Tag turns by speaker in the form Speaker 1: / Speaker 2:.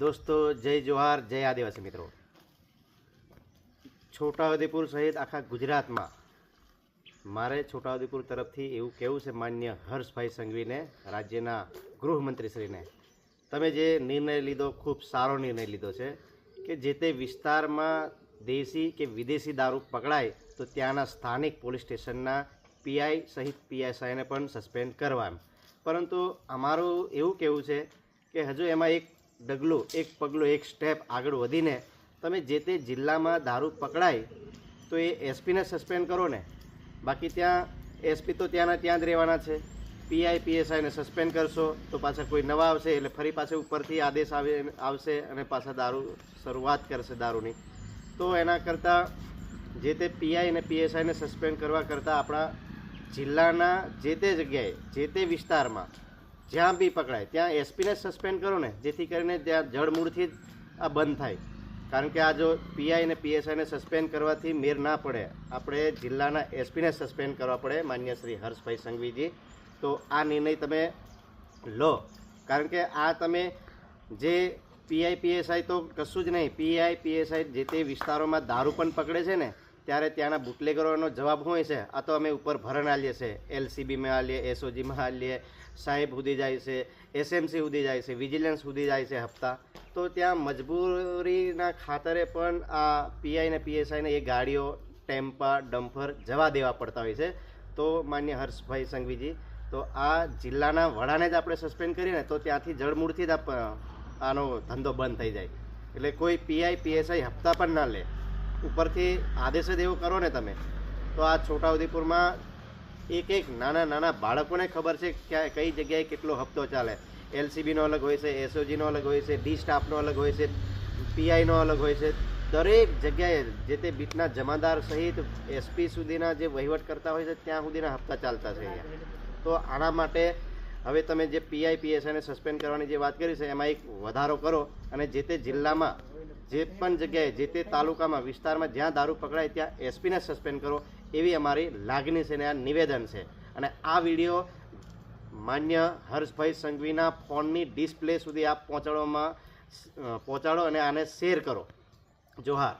Speaker 1: દોસ્તો જય જોહાર, જય આદિવાસી મિત્રો। છોટાઉદેપુર સહિત આખા ગુજરાતમાં મારે છોટાઉદેપુર તરફથી એવું કહેવું છે માન્ય હર્ષભાઈ સંઘવીને, રાજ્યના ગૃહમંત્રીશ્રીને, તમે જે નિર્ણય લીધો ખૂબ સારો નિર્ણય લીધો છે કે જે તે વિસ્તારમાં દેશી કે વિદેશી દારૂ પકડાય તો ત્યાંના સ્થાનિક પોલીસ સ્ટેશનના પીઆઈ સહિત પીએસઆઈને પણ સસ્પેન્ડ કરવા। પરંતુ અમારું એવું કહેવું છે કે હજુ એમાં એક ડગલું, એક પગલું, એક સ્ટેપ આગળ વધીને તમે જે તે જિલ્લામાં દારૂ પકડાય તો એ એસપીને સસ્પેન્ડ કરો ને। બાકી ત્યાં એસપી તો ત્યાંના ત્યાં જ રહેવાના છે, પીઆઈ પીએસઆઈને સસ્પેન્ડ કરશો તો પાછા કોઈ નવા આવશે એટલે ફરી પાછળ ઉપરથી આદેશ આવશે અને પાછા દારૂ શરૂઆત કરશે દારૂની। તો એના કરતાં જે તે પીઆઈ અને પીએસઆઈને સસ્પેન્ડ કરવા કરતાં આપણા જિલ્લાના જે તે જગ્યાએ જે તે વિસ્તારમાં જ્યાં બી પકડાય ત્યાં એસપીને સસ્પેન્ડ કરો ને, જેથી કરીને ત્યાં જડમૂળથી જ આ બંધ થાય। કારણ કે આ જો પીઆઈ અને પીએસઆઈને સસ્પેન્ડ કરવાથી મેર ના પડે, આપણે જિલ્લાના એસપીને સસ્પેન્ડ કરવા પડે માન્ય શ્રી હર્ષભાઈ સંઘવીજી। તો આ નિર્ણય તમે લો, કારણ કે આ તમે જે પીઆઈ પીએસઆઈ તો કશું જ નહીં, પીઆઈ પીએસઆઈ જે તે વિસ્તારોમાં દારૂ પણ પકડે છે ને ત્યારે ત્યાંના બુટલેગરોનો જવાબ હોય છે, આ તો અમે ઉપર ભરણ આલીએ છીએ, એલસીબીમાં આલીએ, એસઓજીમાં આલીએ, સાહેબ સુધી જાય છે, એસએમસી સુધી જાય છે, વિજિલન્સ સુધી જાય છે હપ્તા। તો ત્યાં મજબૂરીના ખાતરે પણ આ પીઆઈ ને પીએસઆઈને એ ગાડીઓ, ટેમ્પા, ડમ્ફર જવા દેવા પડતા હોય છે। તો માન્ય હર્ષભાઈ સંઘવીજી, તો આ જિલ્લાના વડાને જ આપણે સસ્પેન્ડ કરીને તો ત્યાંથી જડમૂળથી જ આનો ધંધો બંધ થઈ જાય, એટલે કોઈ પીઆઈ પીએસઆઈ હપ્તા પણ ના લે, ઉપરથી આદેશ જ એવો કરો ને તમે। તો આ છોટાઉદેપુરમાં એક નાના નાના બાળકોને ખબર છે કે કઈ જગ્યાએ કેટલો હપ્તો ચાલે। એલસીબીનો અલગ હોય છે, એસઓજીનો અલગ હોય છે, ડી સ્ટાફનો અલગ હોય છે, પીઆઈનો અલગ હોય છે, દરેક જગ્યાએ જે તે બીટના જમાદાર સહિત એસપી સુધીના જે વહીવટ કરતા હોય છે ત્યાં સુધીના હપ્તા ચાલતા છે અહીંયા। તો આના માટે હવે તમે જે પીઆઈ પીએસઆઈને સસ્પેન્ડ કરવાની જે વાત કરી છે એમાં એક વધારો કરો અને જે તે જિલ્લામાં જે પણ જગ્યાએ જે તે તાલુકામાં વિસ્તારમાં જ્યાં દારૂ પકડાય ત્યાં એસપીને સસ્પેન્ડ કરો, એવી અમારી લાગણી છે અને આ નિવેદન છે। અને આ વિડીયો માન્ય હર્ષભાઈ સંઘવીના ફોનની ડિસ્પ્લે સુધી આપ પહોંચાડો અને આને શેર કરો। જોહાર।